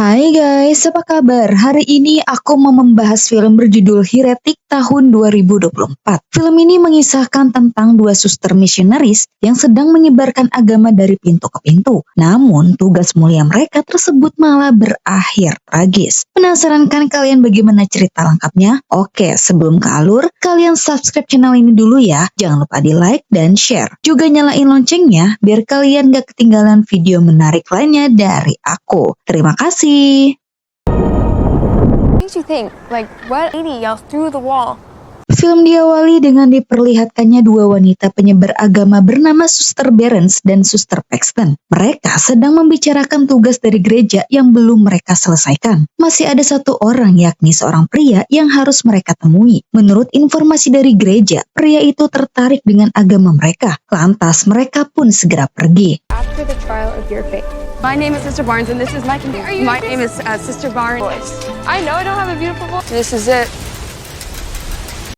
Hai guys, apa kabar? Hari ini aku mau membahas film berjudul Heretic tahun 2024. Film ini mengisahkan tentang dua suster misionaris yang sedang menyebarkan agama dari pintu ke pintu. Namun, tugas mulia mereka tersebut malah berakhir tragis. Penasaran kan kalian bagaimana cerita lengkapnya? Oke, sebelum ke alur, kalian subscribe channel ini dulu ya. Jangan lupa di like dan share. Juga nyalain loncengnya biar kalian gak ketinggalan video menarik lainnya dari aku. Terima kasih. Makes you think, like, what lady yells through the wall? Film diawali dengan diperlihatkannya dua wanita penyebar agama bernama Suster Behrens dan Suster Paxton. Mereka sedang membicarakan tugas dari gereja yang belum mereka selesaikan. Masih ada satu orang, yakni seorang pria yang harus mereka temui. Menurut informasi dari gereja, pria itu tertarik dengan agama mereka. Lantas mereka pun segera pergi. After the trial of your faith. My name is Sister Barnes and this is my computer. My name is Sister Barnes. I know I don't have a beautiful voice. This is it.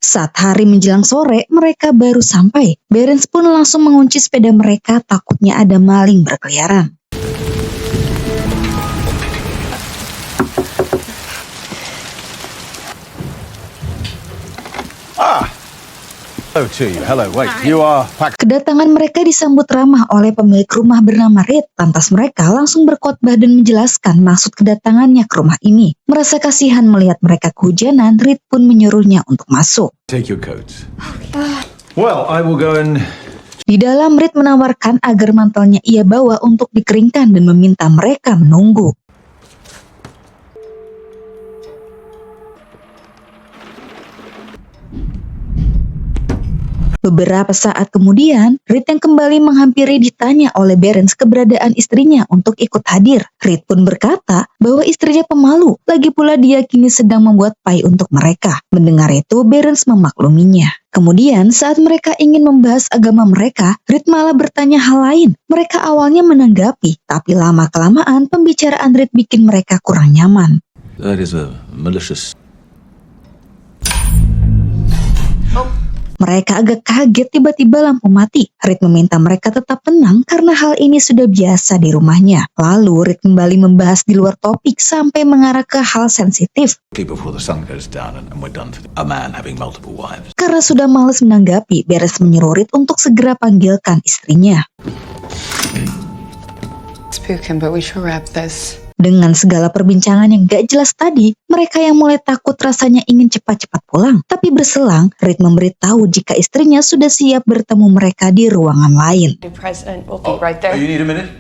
Saat hari menjelang sore, mereka baru sampai. Behrens pun langsung mengunci sepeda mereka, takutnya ada maling berkeliaran. Hello to you. Hello, wait, you are Paxton. Kedatangan mereka disambut ramah oleh pemilik rumah bernama Reed. Lantas mereka langsung berkhotbah dan menjelaskan maksud kedatangannya ke rumah ini. Merasa kasihan melihat mereka kehujanan, Reed pun menyuruhnya untuk masuk. Take your coats. Well, I will go and... Di dalam, Reed menawarkan agar mantelnya ia bawa untuk dikeringkan dan meminta mereka menunggu. Beberapa saat kemudian, Reed yang kembali menghampiri ditanya oleh Behrens keberadaan istrinya untuk ikut hadir. Reed pun berkata bahwa istrinya pemalu, lagi pula dia kini sedang membuat pie untuk mereka. Mendengar itu, Behrens memakluminya. Kemudian saat mereka ingin membahas agama mereka, Reed malah bertanya hal lain. Mereka awalnya menanggapi, tapi lama-kelamaan pembicaraan Reed bikin mereka kurang nyaman. That is a malicious... Mereka agak kaget tiba-tiba lampu mati. Reed meminta mereka tetap tenang karena hal ini sudah biasa di rumahnya. Lalu Reed kembali membahas di luar topik sampai mengarah ke hal sensitif. Before the sun goes down and we're done for a man having multiple wives. Karena sudah malas menanggapi, Behrens menyuruh Reed untuk segera panggilkan istrinya. Spoken, but we should wrap this. Dengan segala perbincangan yang gak jelas tadi, mereka yang mulai takut rasanya ingin cepat-cepat pulang. Tapi berselang, Reed memberitahu jika istrinya sudah siap bertemu mereka di ruangan lain. The president will be right there. You need a minute?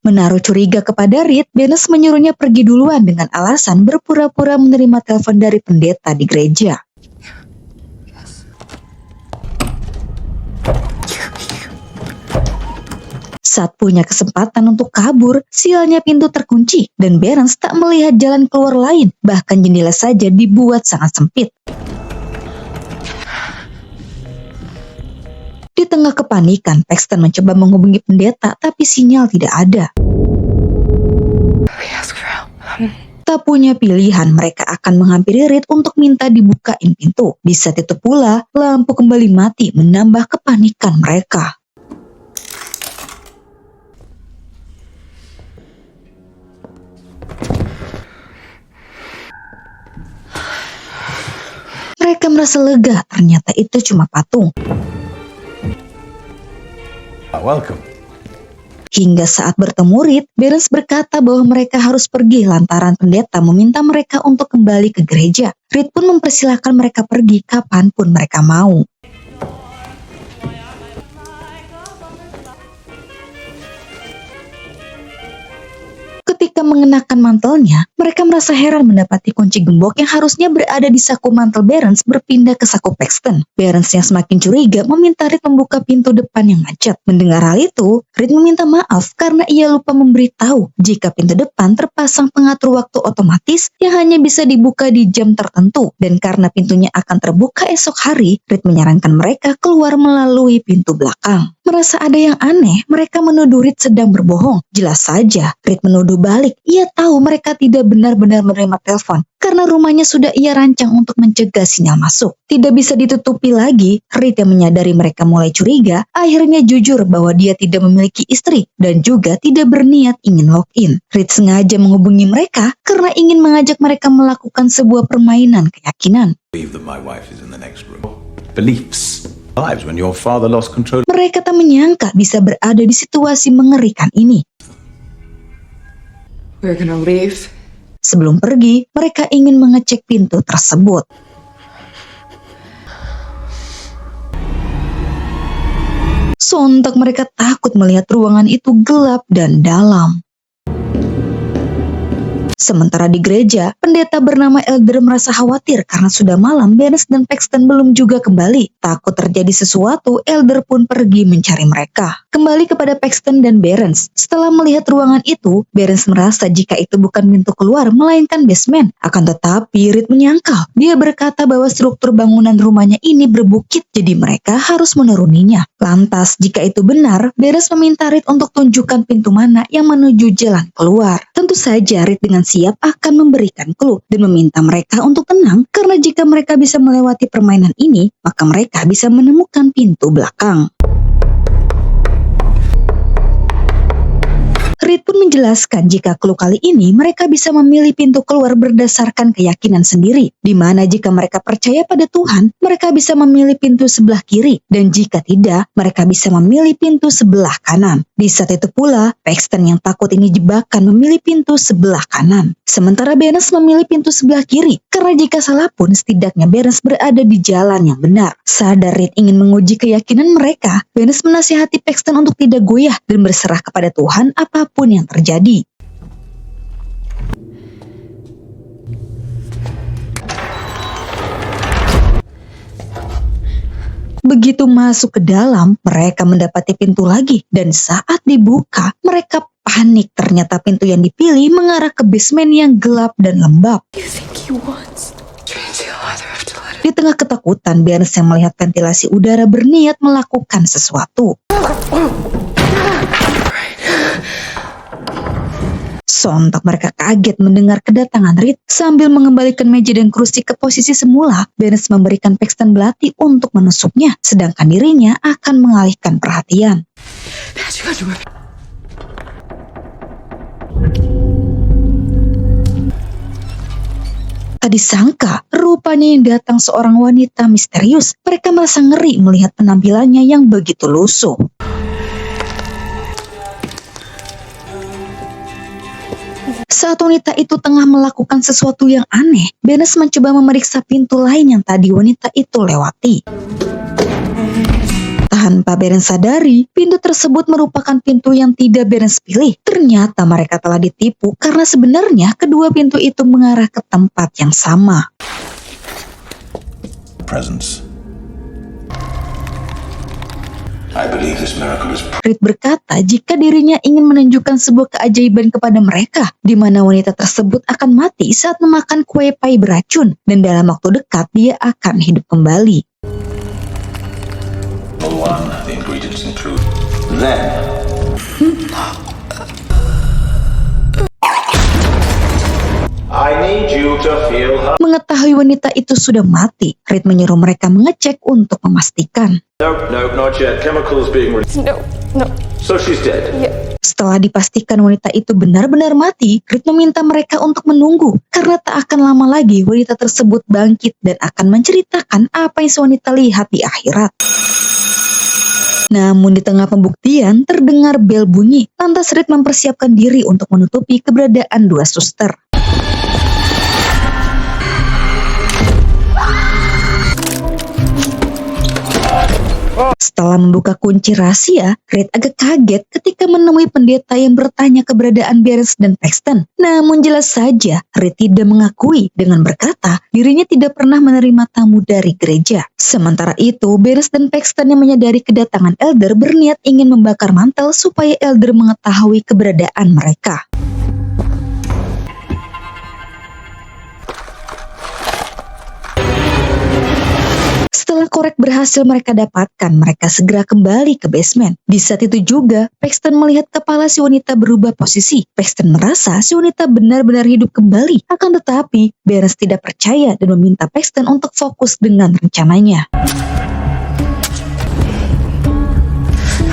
Menaruh curiga kepada Reed, Behrens menyuruhnya pergi duluan dengan alasan berpura-pura menerima telepon dari pendeta di gereja. Saat punya kesempatan untuk kabur, sialnya pintu terkunci dan Behrens tak melihat jalan keluar lain, bahkan jendela saja dibuat sangat sempit. Di tengah kepanikan, Paxton mencoba menghubungi pendeta tapi sinyal tidak ada. Tak punya pilihan, mereka akan menghampiri Reed untuk minta dibukain pintu. Di saat itu pula, lampu kembali mati menambah kepanikan mereka. Mereka merasa lega, ternyata itu cuma patung. Welcome. Hingga saat bertemu Reed, Behrens berkata bahwa mereka harus pergi lantaran pendeta meminta mereka untuk kembali ke gereja. Reed pun mempersilahkan mereka pergi kapanpun mereka mau. Ketika mengenakan mantelnya, mereka merasa heran mendapati kunci gembok yang harusnya berada di saku mantel Behrens berpindah ke saku Paxton. Behrens yang semakin curiga meminta Reed membuka pintu depan yang macet. Mendengar hal itu, Reed meminta maaf karena ia lupa memberitahu jika pintu depan terpasang pengatur waktu otomatis yang hanya bisa dibuka di jam tertentu. Dan karena pintunya akan terbuka esok hari, Reed menyarankan mereka keluar melalui pintu belakang. merasa ada yang aneh, mereka menuduh Reed sedang berbohong. Jelas saja, Reed menuduh balik. Ia tahu mereka tidak benar-benar menerima telepon, karena rumahnya sudah ia rancang untuk mencegah sinyal masuk. Tidak bisa ditutupi lagi, Reed yang menyadari mereka mulai curiga, akhirnya jujur bahwa dia tidak memiliki istri, dan juga tidak berniat ingin login. Reed sengaja menghubungi mereka, karena ingin mengajak mereka melakukan sebuah permainan keyakinan. Believe that my wife is in the next room. Beliefs. Lives when your father lost control. Mereka tak menyangka bisa berada di situasi mengerikan ini. We're gonna leave. Sebelum pergi, mereka ingin mengecek pintu tersebut. Sontak mereka takut melihat ruangan itu gelap dan dalam. Sementara di gereja, pendeta bernama Elder merasa khawatir karena sudah malam, Barnes dan Paxton belum juga kembali. Takut terjadi sesuatu, Elder pun pergi mencari mereka. Kembali kepada Paxton dan Barnes. Setelah melihat ruangan itu, Barnes merasa jika itu bukan pintu keluar, melainkan basement. Akan tetapi, Reed menyangkal. Dia berkata bahwa struktur bangunan rumahnya ini berbukit, jadi mereka harus menuruninya. Lantas, jika itu benar, Barnes meminta Reed untuk tunjukkan pintu mana yang menuju jalan keluar. Tentu saja, Reed dengan siap akan memberikan clue dan meminta mereka untuk tenang karena jika mereka bisa melewati permainan ini, maka mereka bisa menemukan pintu belakang. Reed pun menjelaskan jika clue kali ini mereka bisa memilih pintu keluar berdasarkan keyakinan sendiri, di mana jika mereka percaya pada Tuhan, mereka bisa memilih pintu sebelah kiri, dan jika tidak, mereka bisa memilih pintu sebelah kanan. Di saat itu pula, Paxton yang takut ini jebakan memilih pintu sebelah kanan. Sementara Barnes memilih pintu sebelah kiri, karena jika salah pun setidaknya Barnes berada di jalan yang benar. Sadar Reed ingin menguji keyakinan mereka, Barnes menasihati Paxton untuk tidak goyah dan berserah kepada Tuhan apapun yang terjadi. Begitu masuk ke dalam, mereka mendapati pintu lagi, dan saat dibuka, mereka panik. Ternyata pintu yang dipilih mengarah ke basement yang gelap dan lembab. Di tengah ketakutan, Barnes yang melihat ventilasi udara berniat melakukan sesuatu. Sontak mereka kaget mendengar kedatangan Reed. Sambil mengembalikan meja dan kursi ke posisi semula, Barnes memberikan Paxton belati untuk menusuknya, sedangkan dirinya akan mengalihkan perhatian. Tak disangka, rupanya yang datang seorang wanita misterius. Mereka merasa ngeri melihat penampilannya yang begitu lusuh. Saat wanita itu tengah melakukan sesuatu yang aneh, Barnes mencoba memeriksa pintu lain yang tadi wanita itu lewati. Tanpa Barnes sadari, pintu tersebut merupakan pintu yang tidak Barnes pilih. Ternyata mereka telah ditipu karena sebenarnya kedua pintu itu mengarah ke tempat yang sama. Presence. I believe this miracle is. Reed berkata jika dirinya ingin menunjukkan sebuah keajaiban kepada mereka, di mana wanita tersebut akan mati saat memakan kue pai beracun, dan dalam waktu dekat dia akan hidup kembali. One, the ingredients include. Then. I need you to feel her. Mengetahui wanita itu sudah mati, Reed menyuruh mereka mengecek untuk memastikan. No, not yet. Chemicals being released. No. So she's dead. Yeah. Setelah dipastikan wanita itu benar-benar mati, Reed meminta mereka untuk menunggu, karena tak akan lama lagi wanita tersebut bangkit dan akan menceritakan apa yang wanita lihat di akhirat. Namun di tengah pembuktian, terdengar bel bunyi. Lantas Reed mempersiapkan diri untuk menutupi keberadaan dua suster. Setelah membuka kunci rahasia, Reed agak kaget ketika menemui pendeta yang bertanya keberadaan Barnes dan Paxton. Namun jelas saja, Reed tidak mengakui dengan berkata dirinya tidak pernah menerima tamu dari gereja. Sementara itu, Barnes dan Paxton yang menyadari kedatangan Elder berniat ingin membakar mantel supaya Elder mengetahui keberadaan mereka. Setelah korek berhasil mereka dapatkan, mereka segera kembali ke basement. Di saat itu juga, Paxton melihat kepala si wanita berubah posisi. Paxton merasa si wanita benar-benar hidup kembali. Akan tetapi, Barnes tidak percaya dan meminta Paxton untuk fokus dengan rencananya.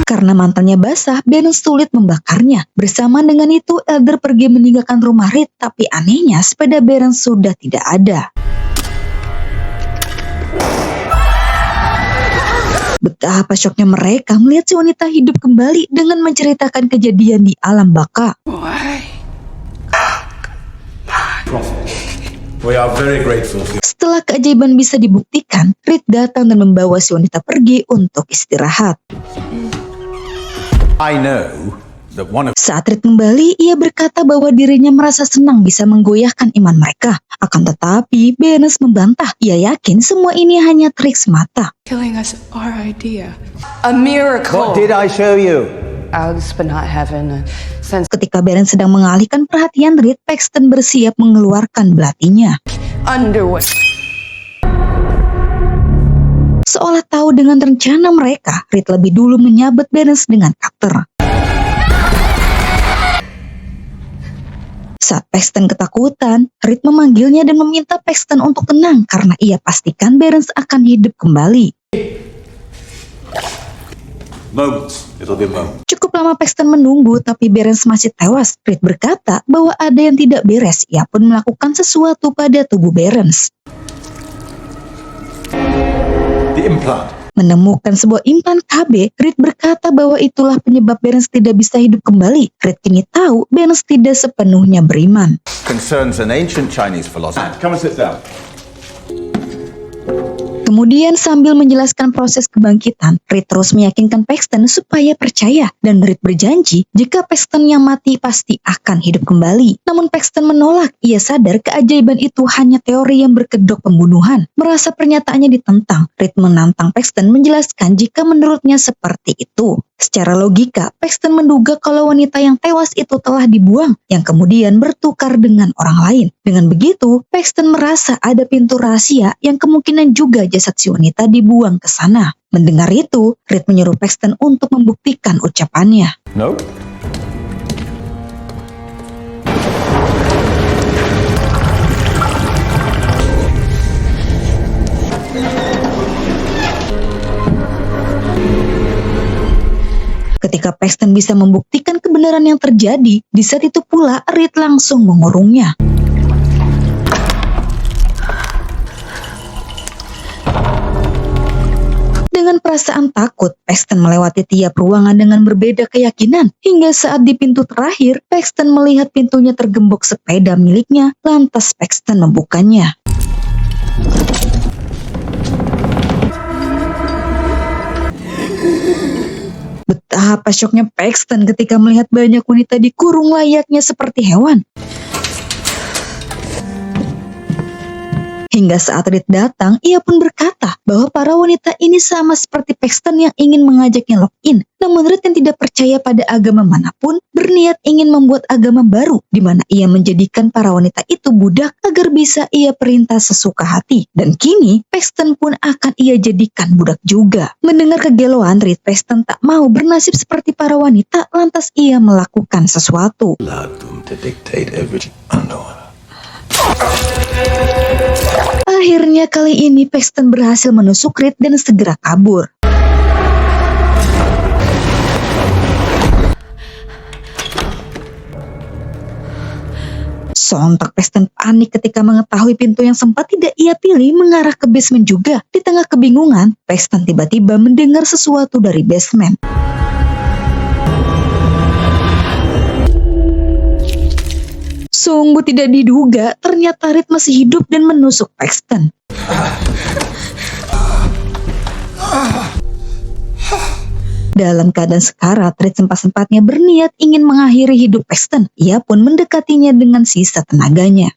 Karena mantannya basah, Barnes sulit membakarnya. Bersamaan dengan itu, Elder pergi meninggalkan rumah Reed, tapi anehnya sepeda Barnes sudah tidak ada. Betapa syoknya mereka melihat si wanita hidup kembali dengan menceritakan kejadian di alam baka. We are very grateful for you. Setelah keajaiban bisa dibuktikan, Reed datang dan membawa si wanita pergi untuk istirahat. I know that one of Saat Reed kembali, ia berkata bahwa dirinya merasa senang bisa menggoyahkan iman mereka. Akan tetapi, Barnes membantah. Ia yakin semua ini hanya trik semata. Killing us our idea. A miracle. What did I show you? Alex, but not heaven. Since Ketika Barnes sedang mengalihkan perhatian Reed, Paxton bersiap mengeluarkan belatinya. underwear. Seolah tahu dengan rencana mereka, Reed lebih dulu menyabet Barnes dengan cutter. Saat Paxton ketakutan, Reed memanggilnya dan meminta Paxton untuk tenang karena ia pastikan Barnes akan hidup kembali. Moments. It'll be a moment. Cukup lama Paxton menunggu, tapi Barnes masih tewas. Reed berkata bahwa ada yang tidak beres. Ia pun melakukan sesuatu pada tubuh Barnes. The implant. Menemukan sebuah implan KB, Reed berkata bahwa itulah penyebab Barnes tidak bisa hidup kembali. Reed kini tahu Barnes tidak sepenuhnya beriman. Concerns an ancient Chinese philosopher. Come and sit down. Kemudian sambil menjelaskan proses kebangkitan, Reed terus meyakinkan Paxton supaya percaya dan Reed berjanji jika Paxton yang mati pasti akan hidup kembali. Namun Paxton menolak, ia sadar keajaiban itu hanya teori yang berkedok pembunuhan. Merasa pernyataannya ditentang, Reed menantang Paxton menjelaskan jika menurutnya seperti itu. Secara logika, Paxton menduga kalau wanita yang tewas itu telah dibuang, yang kemudian bertukar dengan orang lain. Dengan begitu, Paxton merasa ada pintu rahasia yang kemungkinan juga jasad si wanita dibuang ke sana. Mendengar itu, Reed menyuruh Paxton untuk membuktikan ucapannya. No. Ketika Paxton bisa membuktikan kebenaran yang terjadi, di saat itu pula Reed langsung mengurungnya. Dengan perasaan takut, Paxton melewati tiap ruangan dengan berbeda keyakinan. Hingga saat di pintu terakhir, Paxton melihat pintunya tergembok sepeda miliknya, lantas Paxton membukanya. Betapa syoknya Paxton ketika melihat banyak wanita dikurung layaknya seperti hewan. Hingga saat Reed datang, ia pun berkata bahwa para wanita ini sama seperti Paxton yang ingin mengajaknya login. Namun Reed yang tidak percaya pada agama manapun, berniat ingin membuat agama baru, di mana ia menjadikan para wanita itu budak agar bisa ia perintah sesuka hati. Dan kini, Paxton pun akan ia jadikan budak juga. Mendengar kegeloan Reed, Paxton tak mau bernasib seperti para wanita, lantas ia melakukan sesuatu. Allowed them to dictate everything. I know. Akhirnya kali ini Paxton berhasil menusuk Reed dan segera kabur. Sontak Paxton panik ketika mengetahui pintu yang sempat tidak ia pilih mengarah ke basement juga. Di tengah kebingungan, Paxton tiba-tiba mendengar sesuatu dari basement. Sungguh tidak diduga, ternyata Reed masih hidup dan menusuk Paxton. Dalam keadaan sekarat, Reed sempat-sempatnya berniat ingin mengakhiri hidup Paxton. Ia pun mendekatinya dengan sisa tenaganya.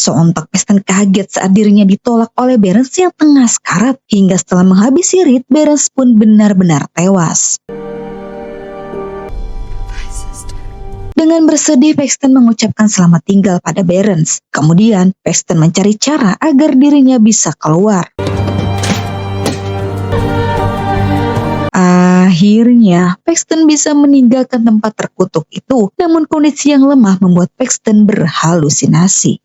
Sontak Paxton kaget saat dirinya ditolak oleh Barnes yang tengah sekarat. Hingga setelah menghabisi Reed, Barnes pun benar-benar tewas. Dengan bersedih, Paxton mengucapkan selamat tinggal pada Barnes. Kemudian, Paxton mencari cara agar dirinya bisa keluar. Akhirnya, Paxton bisa meninggalkan tempat terkutuk itu, namun kondisi yang lemah membuat Paxton berhalusinasi.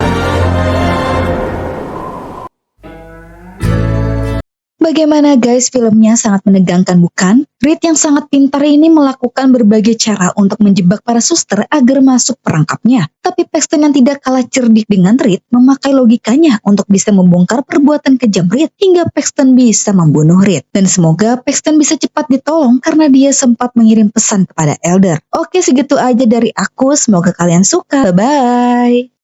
Bagaimana guys, filmnya sangat menegangkan bukan? Reed yang sangat pintar ini melakukan berbagai cara untuk menjebak para suster agar masuk perangkapnya. Tapi Paxton yang tidak kalah cerdik dengan Reed memakai logikanya untuk bisa membongkar perbuatan kejam Reed hingga Paxton bisa membunuh Reed. Dan semoga Paxton bisa cepat ditolong karena dia sempat mengirim pesan kepada Elder. Oke, segitu aja dari aku. Semoga kalian suka. Bye-bye.